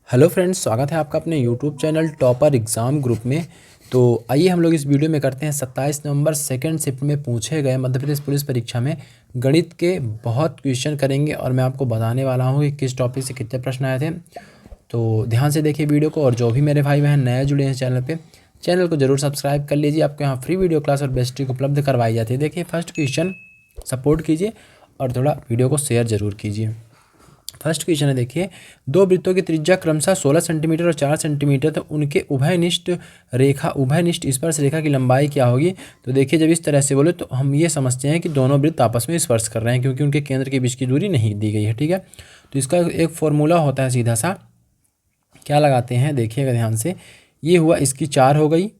Hello friends, स्वागत है आपका अपने YouTube channel topper exam group में। तो आइए हम लोग इस वीडियो में करते हैं 27 नवंबर सेकंड शिफ्ट में पूछे गए मध्य प्रदेश पुलिस परीक्षा में गणित के बहुत क्वेश्चन करेंगे और मैं आपको बताने वाला हूँ कि किस टॉपिक से कितने प्रश्न आए थे। तो ध्यान से देखिए वीडियो को, और जो भी मेरे भाई बहन नए जुड़े हैं चैनल पर, चैनल को जरूर सब्सक्राइब कर लीजिए। आपको यहाँ फ्री वीडियो क्लास और बेस्ट ट्रिक उपलब्ध करवाई जाती है। देखिए फर्स्ट क्वेश्चन, सपोर्ट कीजिए और थोड़ा वीडियो को शेयर जरूर कीजिए। फर्स्ट क्वेश्चन है, देखिए दो वृत्तों की त्रिज्या क्रमशः 16 सेंटीमीटर और 4 सेंटीमीटर, तो उनके उभयनिष्ठ स्पर्श रेखा की लंबाई क्या होगी। तो देखिए जब इस तरह से बोले तो हम ये समझते हैं कि दोनों वृत्त आपस में स्पर्श कर रहे हैं, क्योंकि उनके केंद्र के बीच की दूरी नहीं दी गई है। ठीक है, तो इसका एक फॉर्मूला होता है सीधा सा, क्या लगाते हैं देखिएगा ध्यान से। ये हुआ, इसकी 4 हो गई,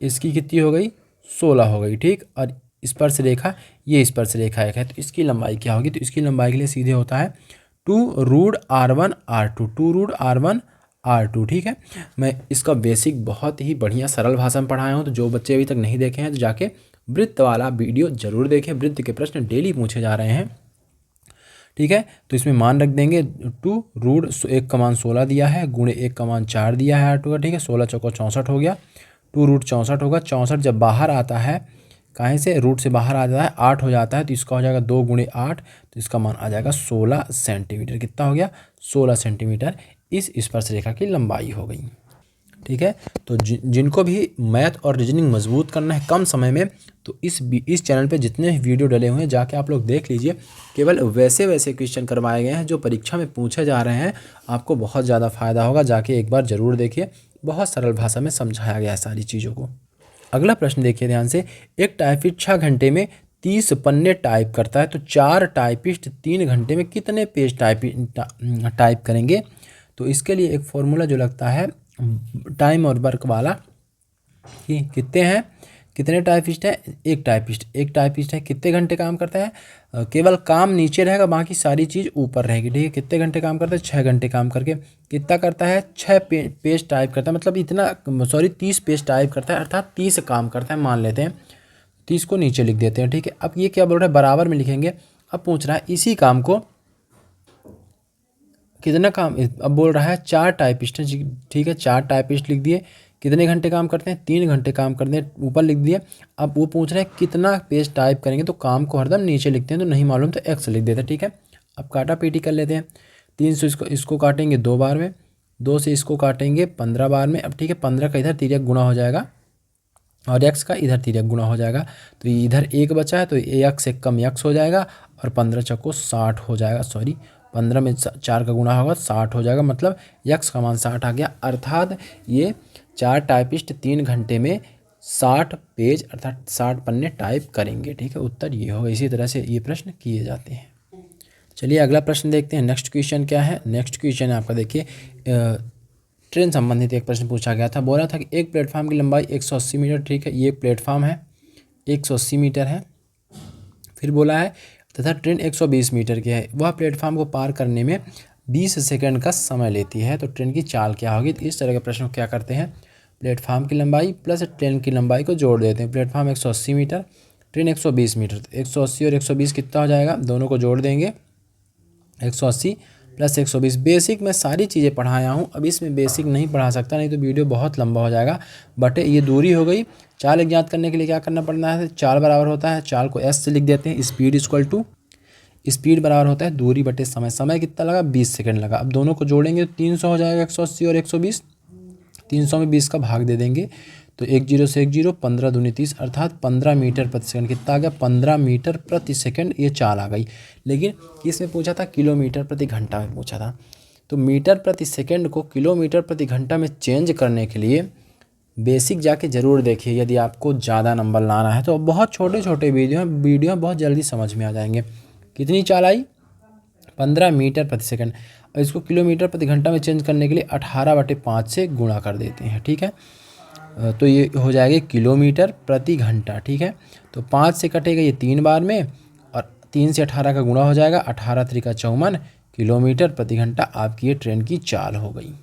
इसकी कितनी हो गई 16 हो गई। ठीक, और स्पर्श रेखा, ये स्पर्श रेखा एक है, तो इसकी लंबाई क्या होगी। तो इसकी लंबाई के लिए सीधे होता है 2√R1R2, 2√R1R2। ठीक है, मैं इसका बेसिक बहुत ही बढ़िया सरल भाषा में पढ़ाया हूँ, तो जो बच्चे अभी तक नहीं देखे हैं तो जाके वृत्त वाला वीडियो जरूर देखें। वृत्त के प्रश्न डेली पूछे जा रहे हैं। ठीक है, तो इसमें मान रख देंगे 2√1 का मान 16 दिया है, गुणे 1 का मान 4 दिया है R2 का। ठीक है, 16 चौको 64 हो गया, 2√64 होगा। 64 जब बाहर आता है, कहीं से रूट से बाहर आ जाता है 8 हो जाता है, तो इसका हो जाएगा 2 गुणे 8, तो इसका मान आ जाएगा 16 सेंटीमीटर। कितना हो गया 16 सेंटीमीटर इस स्पर्श रेखा की लंबाई हो गई। ठीक है, तो जिनको भी मैथ और रीजनिंग मजबूत करना है कम समय में, तो इस चैनल पे जितने भी वीडियो डले हुए हैं जाके आप लोग देख लीजिए। केवल वैसे क्वेश्चन करवाए गए हैं जो परीक्षा में पूछे जा रहे हैं। आपको बहुत ज़्यादा फायदा होगा, जाके एक बार ज़रूर देखिए। बहुत सरल भाषा में समझाया गया है सारी चीज़ों को। अगला प्रश्न देखिए ध्यान से, एक टाइपिस्ट 6 घंटे में 30 पन्ने टाइप करता है, तो 4 टाइपिस्ट 3 घंटे में कितने पेज टाइप करेंगे। तो इसके लिए एक फॉर्मूला जो लगता है टाइम और वर्क वाला, कि कितने टाइपिस्ट हैं। एक टाइपिस्ट है, कितने घंटे काम करता है। केवल काम नीचे रहेगा, बाकी सारी चीज़ ऊपर रहेगी। ठीक है, कितने घंटे काम करता है 6 घंटे काम करके कितना करता है 6 पेज टाइप करता है, मतलब इतना 30 पेज टाइप करता है, अर्थात 30 काम करता है मान लेते हैं। 30 को नीचे लिख देते हैं। ठीक है, अब ये क्या बोल रहा है, बराबर में लिखेंगे। अब पूछ रहा है इसी काम को कितना काम, अब बोल रहा है 4 टाइपिस्ट हैं। ठीक है, 4 टाइपिस्ट लिख दिए, कितने घंटे काम करते हैं 3 घंटे काम करते हैं, ऊपर लिख दिए। अब वो पूछ रहे हैं कितना पेज टाइप करेंगे, तो काम को हरदम नीचे लिखते हैं, तो नहीं मालूम तो एक्स लिख देते हैं। ठीक है, अब काटा पीटी कर लेते हैं। 3 से इसको काटेंगे 2 बार में, 2 से इसको काटेंगे 15 बार में। अब ठीक है, 15 का इधर तिर्यक गुणा हो जाएगा और एक्स का इधर तिर्यक गुणा हो जाएगा, तो इधर 1 बचा है, तो एक्स से कम एक्स हो जाएगा, और 15 चौको 60 हो जाएगा। 15 में 4 का गुणा होगा 60 हो जाएगा, मतलब यक्स का मान 60 आ गया। अर्थात ये 4 टाइपिस्ट 3 घंटे में 60 पेज अर्थात 60 पन्ने टाइप करेंगे। ठीक है, उत्तर ये होगा। इसी तरह से ये प्रश्न किए जाते हैं। चलिए अगला प्रश्न देखते हैं। नेक्स्ट क्वेश्चन क्या है। नेक्स्ट क्वेश्चन है आपका, देखिए ट्रेन संबंधित एक प्रश्न पूछा गया था। बोला था कि एक प्लेटफॉर्म की लंबाई 180 मीटर। ठीक है, ये प्लेटफॉर्म है 180 मीटर है। फिर बोला है तथा ट्रेन 120 मीटर की है, वह प्लेटफॉर्म को पार करने में 20 सेकंड का समय लेती है, तो ट्रेन की चाल क्या होगी। तो इस तरह के प्रश्न को क्या करते हैं, प्लेटफॉर्म की लंबाई प्लस ट्रेन की लंबाई को जोड़ देते हैं। प्लेटफॉर्म 180 मीटर, ट्रेन 120 मीटर, तो 180 और 120 कितना हो जाएगा, दोनों को जोड़ देंगे। 180 प्लस 120। बेसिक मैं सारी चीज़ें पढ़ाया हूँ, अब इसमें बेसिक नहीं पढ़ा सकता, नहीं तो वीडियो बहुत लंबा हो जाएगा। बट ये दूरी हो गई। चाल ज्ञात करने के लिए क्या करना पड़ना है, चाल बराबर होता है, चाल को एस से लिख देते हैं। स्पीड बराबर होता है दूरी बटे समय। समय कितना लगा 20 सेकंड लगा। अब दोनों को जोड़ेंगे तो 300 हो जाएगा, 180 और 120। 300 में 20 का भाग दे देंगे, तो 1 0 से 1 0, 15 दूनी 30, अर्थात 15 मीटर प्रति सेकंड। कितना आ गया 15 मीटर प्रति सेकंड, ये चाल आ गई। लेकिन इसमें पूछा था किलोमीटर प्रति घंटा में पूछा था, तो मीटर प्रति सेकंड को किलोमीटर प्रति घंटा में चेंज करने के लिए बेसिक जाके ज़रूर देखिए, यदि आपको ज़्यादा नंबर लाना है। तो बहुत छोटे वीडियो बहुत जल्दी समझ में आ जाएंगे। कितनी चाल आई 15 मीटर प्रति सेकंड, और इसको किलोमीटर प्रति घंटा में चेंज करने के लिए 18/5 से गुणा कर देते हैं। ठीक है, तो ये हो जाएगा किलोमीटर प्रति घंटा। ठीक है, तो 5 से कटेगा ये 3 बार में, और 3 से 18 का गुणा हो जाएगा, 18 3 54 किलोमीटर प्रति घंटा आपकी ये ट्रेन की चाल हो गई।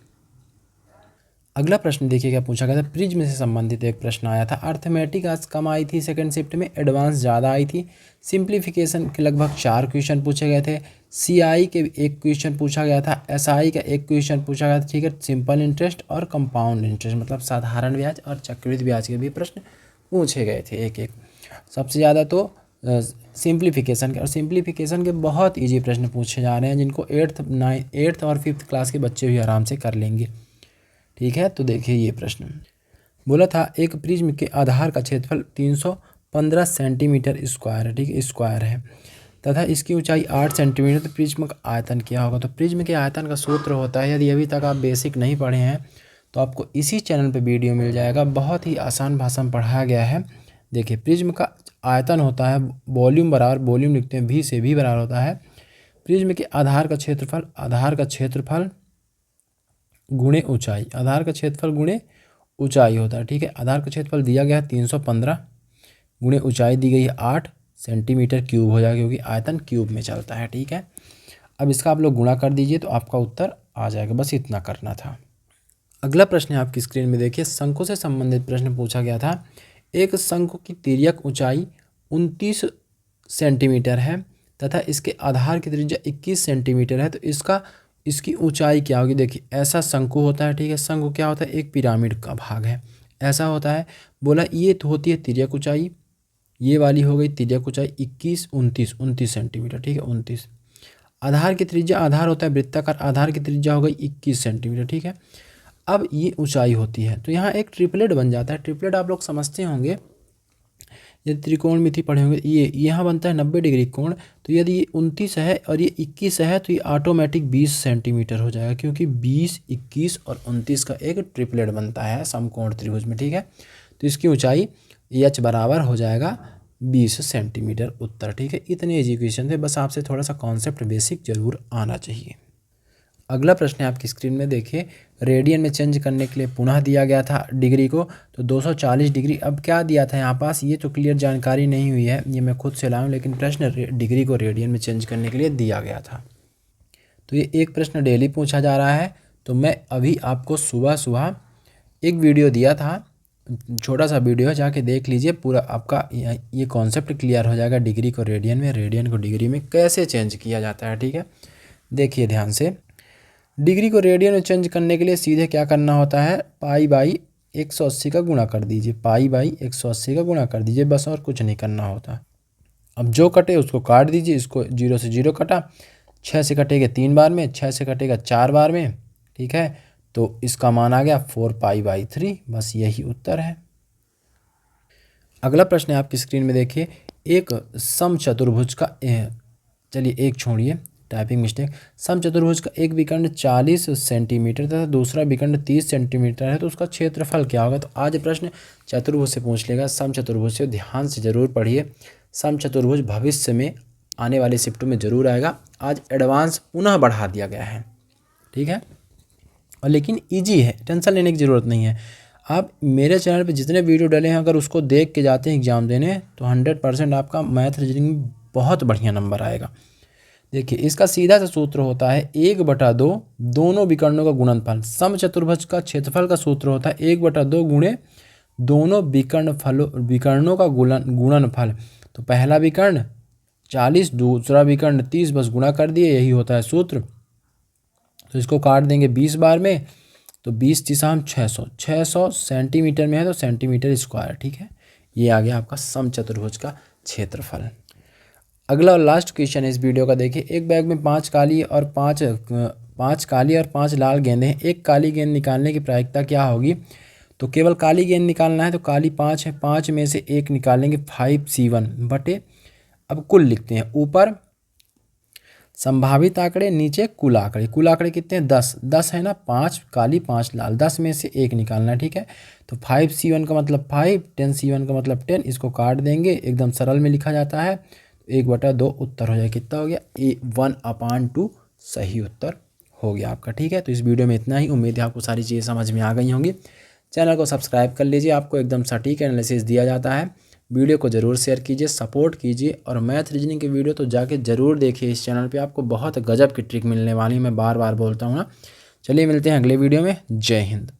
अगला प्रश्न देखिए क्या पूछा गया था, प्रिज्म से संबंधित एक प्रश्न आया था। अर्थमेटिक आज कम आई थी सेकंड शिफ्ट में, एडवांस ज़्यादा आई थी। सिंप्लीफिकेशन के लगभग 4 क्वेश्चन पूछे गए थे। सीआई के एक क्वेश्चन पूछा गया था। एसआई का एक क्वेश्चन पूछा गया था, ठीक है। सिंपल इंटरेस्ट और कंपाउंड इंटरेस्ट मतलब साधारण ब्याज और चक्रवृद्धि ब्याज के भी प्रश्न पूछे गए थे एक एक। सबसे ज़्यादा तो सिंप्लीफिकेशन के, और सिंप्लीफिकेशन के बहुत ईजी प्रश्न पूछे जा रहे हैं जिनको 8th और 5th क्लास के बच्चे भी आराम से कर लेंगे, ठीक है। तो देखिए ये प्रश्न बोला था, एक प्रिज्म के आधार का क्षेत्रफल 315 सेंटीमीटर स्क्वायर है, ठीक है, स्क्वायर है तथा इसकी ऊंचाई 8 सेंटीमीटर। तो प्रिज्म का आयतन क्या होगा? तो प्रिज्म के आयतन का सूत्र होता है, यदि अभी तक आप बेसिक नहीं पढ़े हैं तो आपको इसी चैनल पे वीडियो मिल जाएगा, बहुत ही आसान भाषा में पढ़ाया गया है। देखिए प्रिज्म का आयतन होता है वॉल्यूम बराबर, वॉल्यूम लिखते हैं, भी से भी बराबर होता है प्रिज्म के आधार का क्षेत्रफल, आधार का क्षेत्रफल गुणे ऊंचाई, आधार का क्षेत्रफल गुणे ऊंचाई होता है, ठीक है। आधार का क्षेत्रफल दिया गया है 315 गुणे ऊंचाई दी गई है 8 सेंटीमीटर क्यूब हो जाएगा, क्योंकि आयतन क्यूब में चलता है, ठीक है। अब इसका आप लोग गुणा कर दीजिए तो आपका उत्तर आ जाएगा, बस इतना करना था। अगला प्रश्न है आपकी स्क्रीन में देखिए, शंकु से संबंधित प्रश्न पूछा गया था। एक शंकु की तिर्यक ऊंचाई 29 सेंटीमीटर है तथा इसके आधार की त्रिज्या 21 सेंटीमीटर है, तो इसकी ऊंचाई क्या होगी? देखिए ऐसा शंकु होता है, ठीक है। शंकु क्या होता है? एक पिरामिड का भाग है, ऐसा होता है। बोला ये तो होती है तिर्यक ऊंचाई, ये वाली हो गई तिर्यक ऊंचाई 29 सेंटीमीटर, ठीक है, 29। आधार की त्रिज्या, आधार होता है वृत्ताकार, आधार की त्रिज्या हो गई 21 सेंटीमीटर, ठीक है। अब ये ऊंचाई होती है तो यहाँ एक ट्रिपलेट बन जाता है। ट्रिपलेट आप लोग समझते होंगे, यदि त्रिकोणमिति पढ़े होंगे, ये यहाँ बनता है 90 डिग्री कोण। तो यदि ये 29 है और ये 21 है तो ये ऑटोमेटिक 20 सेंटीमीटर हो जाएगा, क्योंकि 20, 21 और 29 का एक ट्रिपलेट बनता है समकोण त्रिभुज में, ठीक है। तो इसकी ऊंचाई एच बराबर हो जाएगा 20 सेंटीमीटर उत्तर, ठीक है। इतने एजुकेशन थे, बस आपसे थोड़ा सा कॉन्सेप्ट बेसिक जरूर आना चाहिए। अगला प्रश्न है आपकी स्क्रीन में देखिए, रेडियन में चेंज करने के लिए पुनः दिया गया था डिग्री को, तो 240 डिग्री। अब क्या दिया था यहाँ पास, ये तो क्लियर जानकारी नहीं हुई है, ये मैं खुद से लाऊं, लेकिन प्रश्न डिग्री को रेडियन में चेंज करने के लिए दिया गया था। तो ये एक प्रश्न डेली पूछा जा रहा है। तो मैं अभी आपको सुबह सुबह एक वीडियो दिया था, छोटा सा वीडियो है, जाके देख लीजिए, पूरा आपका ये कॉन्सेप्ट क्लियर हो जाएगा। डिग्री को रेडियन में, रेडियन को डिग्री में कैसे चेंज किया जाता है, ठीक है। देखिए ध्यान से, डिग्री को रेडियन में चेंज करने के लिए सीधे क्या करना होता है, पाई बाई 180 का गुणा कर दीजिए, पाई बाई 180 का गुणा कर दीजिए, बस और कुछ नहीं करना होता। अब जो कटे उसको काट दीजिए, इसको 0 से 0 कटा, 6 से कटेगा 3 बार में, 6 से कटेगा 4 बार में, ठीक है। तो इसका मान आ गया 4 पाई बाई 3, बस यही उत्तर है। अगला प्रश्न है आपकी स्क्रीन में देखिए, एक समचतुर्भुज का, चलिए एक छोड़िए, टाइपिंग मिस्टेक। समचतुर्भुज का एक विकर्ण 40 सेंटीमीटर तथा दूसरा विकर्ण 30 सेंटीमीटर है, तो उसका क्षेत्रफल क्या होगा? तो आज प्रश्न चतुर्भुज से पूछ लेगा, समचतुर्भुज से ध्यान से जरूर पढ़िए। समचतुर्भुज भविष्य में आने वाले शिफ्टों में जरूर आएगा, आज एडवांस पुनः बढ़ा दिया गया है, ठीक है। और लेकिन ईजी है, टेंशन लेने की ज़रूरत नहीं है। आप मेरे चैनल पे जितने वीडियो डाले हैं, अगर उसको देख के जाते हैं एग्जाम देने, तो 100% आपका मैथ रीजनिंग में बहुत बढ़िया नंबर आएगा। देखिए इसका सीधा सा सूत्र होता है 1/2 दोनों विकर्णों का गुणनफल। समचतुर्भुज का क्षेत्रफल का सूत्र होता है 1/2 गुणे दोनों विकर्णों का गुणनफल। तो पहला विकर्ण 40, दूसरा विकर्ण 30, बस गुणा कर दिए, यही होता है सूत्र। तो इसको काट देंगे 20 बार में, तो 20 × 600, 600 सेंटीमीटर में है तो सेंटीमीटर स्क्वायर, ठीक है। ये आ गया आपका समचतुर्भुज का क्षेत्रफल। अगला और लास्ट क्वेश्चन है इस वीडियो का देखिए, एक बैग में 5 काली और 5 लाल गेंदें हैं। एक काली गेंद निकालने की प्रायिकता क्या होगी? तो केवल काली गेंद निकालना है, तो काली 5 है, 5 में से एक निकालेंगे 5C1 बटे, अब कुल लिखते हैं, ऊपर संभावित आंकड़े, नीचे कुल आंकड़े। कुल आंकड़े कितने हैं? 10 है ना, 5 काली 5 लाल, 10 में से एक निकालना है, ठीक है। तो 5C1 का मतलब 5, 10C1 का मतलब 10, इसको काट देंगे, एकदम सरल में लिखा जाता है, 1/2 उत्तर हो जाए, कितना हो गया? 1/2 सही उत्तर हो गया आपका, ठीक है। तो इस वीडियो में इतना ही, उम्मीद है आपको सारी चीज़ें समझ में आ गई होंगी। चैनल को सब्सक्राइब कर लीजिए, आपको एकदम सटीक एनालिसिस दिया जाता है। वीडियो को ज़रूर शेयर कीजिए, सपोर्ट कीजिए, और मैथ रीजनिंग की वीडियो तो जाके ज़रूर देखिए, इस चैनल पे आपको बहुत गजब की ट्रिक मिलने वाली है, मैं बार बार बोलता हूँ ना। चलिए मिलते हैं अगले वीडियो में, जय हिंद।